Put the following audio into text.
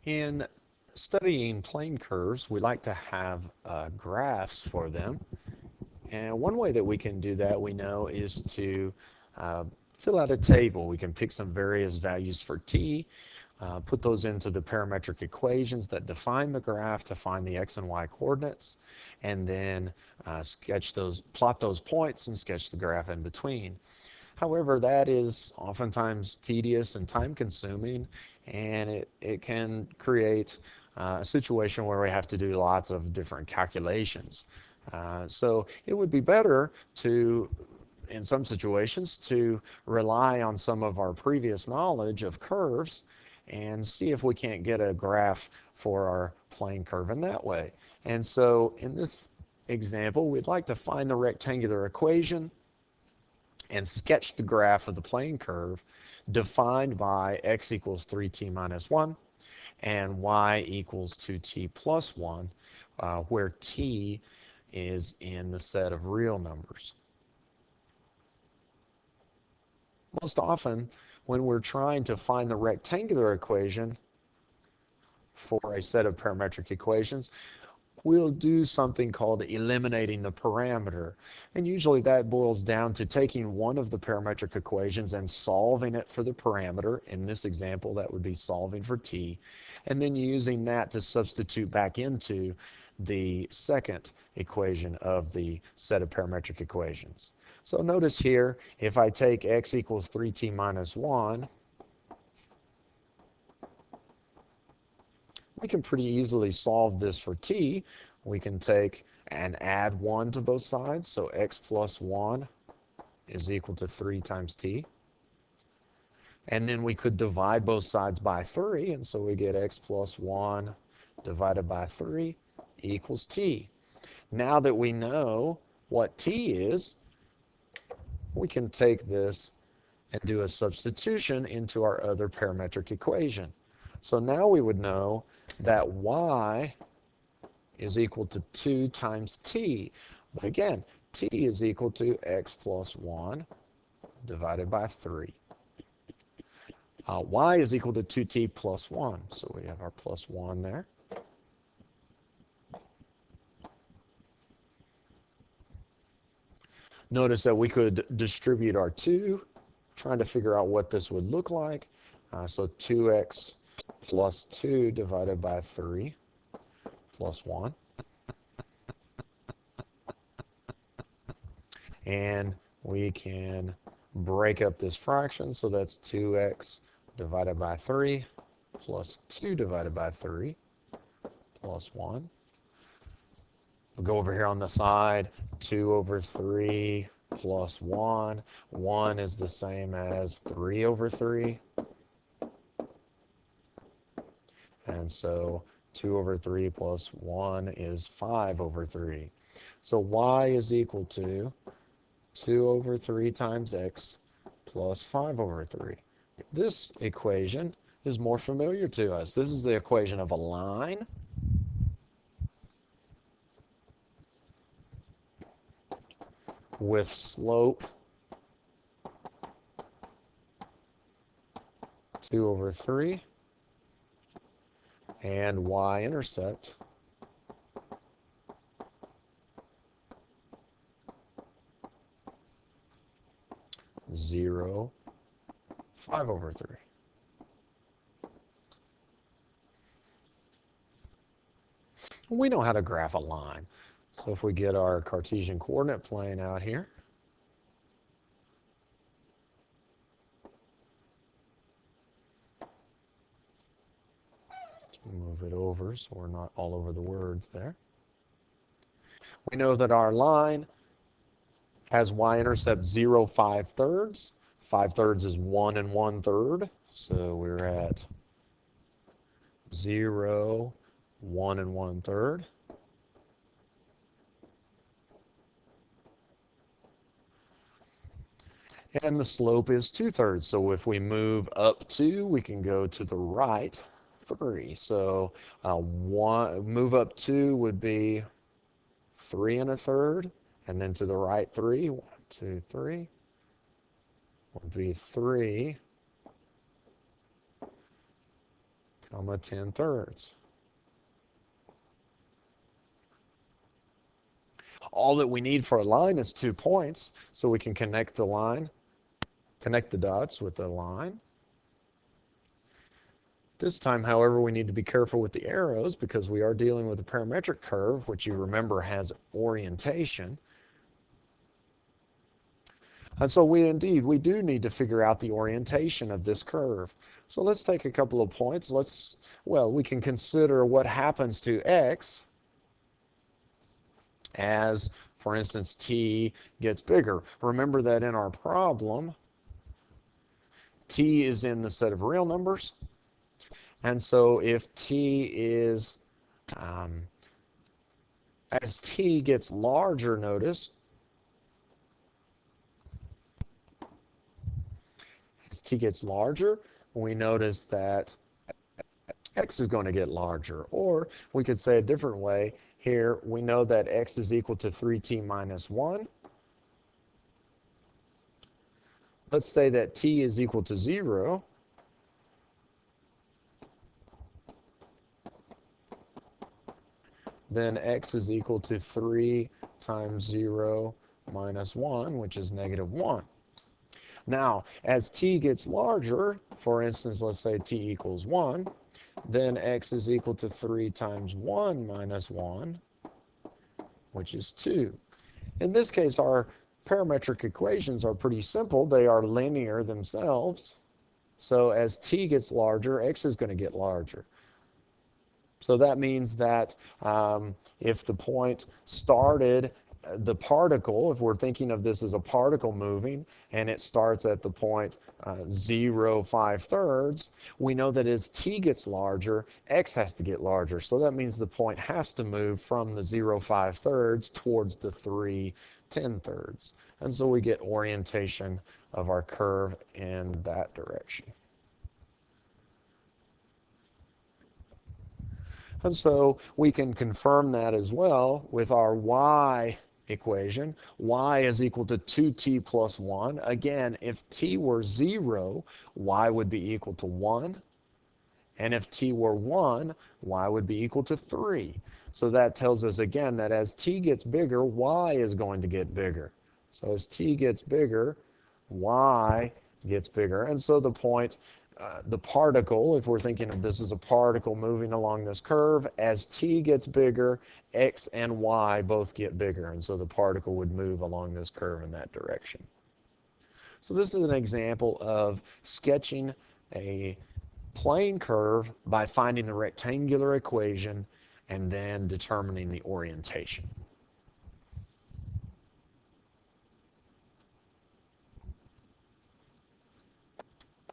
In studying plane curves, we like to have graphs for them. And one way that we can do that, we know, is to uh, fill out a table. We can pick some various values for t, put those into the parametric equations that define the graph to find the x and y coordinates, and then plot those points and sketch the graph in between. However, that is oftentimes tedious and time consuming, and it can create a situation where we have to do lots of different calculations. So it would be better to, in some situations, to rely on some of our previous knowledge of curves and see if we can't get a graph for our plane curve in that way. And so in this example, we'd like to find the rectangular equation and sketch the graph of the plane curve defined by x equals 3t minus 1 and y equals 2t plus 1, where t is in the set of real numbers. Most often, when we're trying to find the rectangular equation for a set of parametric equations, we'll do something called eliminating the parameter. And usually that boils down to taking one of the parametric equations and solving it for the parameter. In this example, that would be solving for t. And then using that to substitute back into the second equation of the set of parametric equations. So notice here, if I take x equals 3t minus 1, we can pretty easily solve this for t. We can take and add 1 to both sides, so x plus 1 is equal to 3 times t. And then we could divide both sides by 3, and so we get x plus 1 divided by 3 equals t. Now that we know what t is, we can take this and do a substitution into our other parametric equation. So now we would know that y is equal to 2 times t. But again, t is equal to x plus 1 divided by 3. Y is equal to 2t plus 1. So we have our plus 1 there. Notice that we could distribute our 2, trying to figure out what this would look like. So 2x plus 2 divided by 3 plus 1. And we can break up this fraction, so that's 2x divided by 3 plus 2 divided by 3 plus 1. We'll go over here on the side, 2 over 3 plus 1. 1 is the same as 3 over 3. And so 2 over 3 plus 1 is 5 over 3. So y is equal to 2 over 3 times x plus 5 over 3. This equation is more familiar to us. This is the equation of a line with slope 2 over 3 and y-intercept 0, 5 over 3. We know how to graph a line. So if we get our Cartesian coordinate plane out here, move it over so we're not all over the words there. We know that our line has y-intercept 0, 5/3. 5/3 is 1 and 1/3. So we're at 0, 1 and 1/3. And the slope is 2/3. So if we move up 2, we can go to the right 3. So move up 2 would be 3 1/3. And then to the right 3, 1, 2, 3, would be 3. comma 10 thirds. All that we need for a line is 2 points, so we can connect the dots with the line. This time, however, we need to be careful with the arrows because we are dealing with a parametric curve, which you remember has orientation. And so we do need to figure out the orientation of this curve. So let's take a couple of points. We can consider what happens to x as, for instance, t gets bigger. Remember that in our problem, t is in the set of real numbers. And so if t is, as t gets larger, notice, as t gets larger, we notice that x is going to get larger. Or we could say a different way. Here we know that x is equal to 3t minus 1. Let's say that t is equal to 0. Then x is equal to 3 times 0 minus 1, which is negative 1. Now, as t gets larger, for instance, let's say t equals 1, then x is equal to 3 times 1 minus 1, which is 2. In this case, our parametric equations are pretty simple. They are linear themselves. So as t gets larger, x is going to get larger. So that means that if the point started, the particle, if we're thinking of this as a particle moving, and it starts at the point 0, 5 thirds, we know that as t gets larger, x has to get larger. So that means the point has to move from the 0, 5 thirds towards the 3, 10 thirds. And so we get orientation of our curve in that direction. And so we can confirm that as well with our y equation. Y is equal to 2t plus 1. Again, if t were 0, y would be equal to 1. And if t were 1, y would be equal to 3. So that tells us again that as t gets bigger, y is going to get bigger. So as t gets bigger, y gets bigger. And so the point, the particle, if we're thinking of this as a particle moving along this curve, as t gets bigger, x and y both get bigger. And so the particle would move along this curve in that direction. So this is an example of sketching a plane curve by finding the rectangular equation and then determining the orientation.